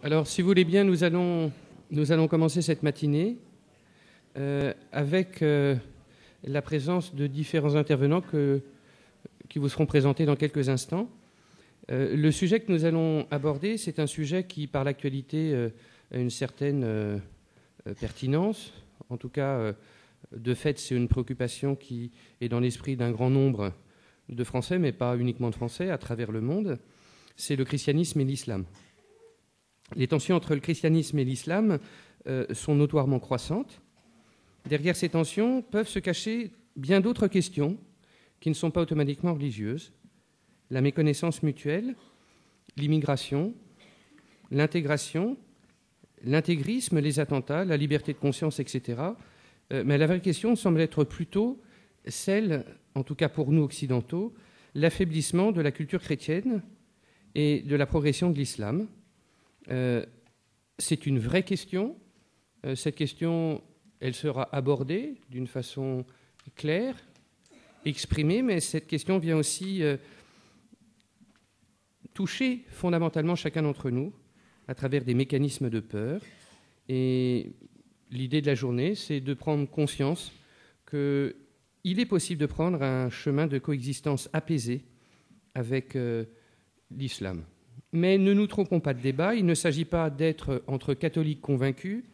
Alors, si vous voulez bien, nous allons commencer cette matinée avec la présence de différents intervenants qui vous seront présentés dans quelques instants. Le sujet que nous allons aborder, c'est un sujet qui, par l'actualité, a une certaine pertinence. En tout cas, de fait, c'est une préoccupation qui est dans l'esprit d'un grand nombre de Français, mais pas uniquement de Français, à travers le monde. C'est le christianisme et l'islam. Les tensions entre le christianisme et l'islam sont notoirement croissantes. Derrière ces tensions peuvent se cacher bien d'autres questions qui ne sont pas automatiquement religieuses. La méconnaissance mutuelle, l'immigration, l'intégration, l'intégrisme, les attentats, la liberté de conscience, etc. Mais la vraie question semble être plutôt celle, en tout cas pour nous occidentaux, l'affaiblissement de la culture chrétienne et de la progression de l'islam. C'est une vraie question. Cette question, elle sera abordée d'une façon claire, exprimée, mais cette question vient aussi toucher fondamentalement chacun d'entre nous à travers des mécanismes de peur. Et l'idée de la journée, c'est de prendre conscience qu'il est possible de prendre un chemin de coexistence apaisée avec l'islam. Mais ne nous trompons pas de débat, il ne s'agit pas d'être entre catholiques convaincus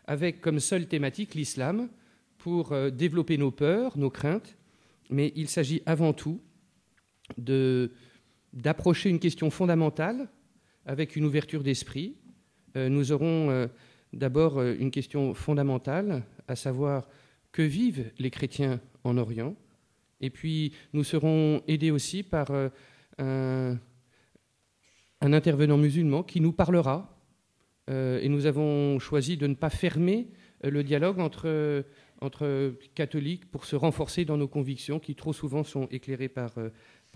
avec comme seule thématique l'islam pour développer nos peurs, nos craintes, mais il s'agit avant tout d'approcher une question fondamentale avec une ouverture d'esprit. Nous aurons d'abord une question fondamentale, à savoir que vivent les chrétiens en Orient, et puis nous serons aidés aussi par un intervenant musulman qui nous parlera, et nous avons choisi de ne pas fermer le dialogue entre catholiques pour se renforcer dans nos convictions qui trop souvent sont éclairées par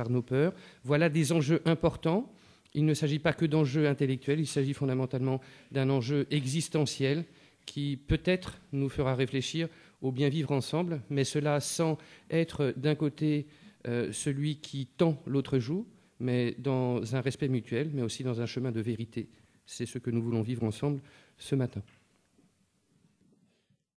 nos peurs. Voilà des enjeux importants. Il ne s'agit pas que d'enjeux intellectuels, il s'agit fondamentalement d'un enjeu existentiel qui peut-être nous fera réfléchir au bien vivre ensemble, mais cela sans être d'un côté celui qui tend l'autre joue, mais dans un respect mutuel, mais aussi dans un chemin de vérité. C'est ce que nous voulons vivre ensemble ce matin.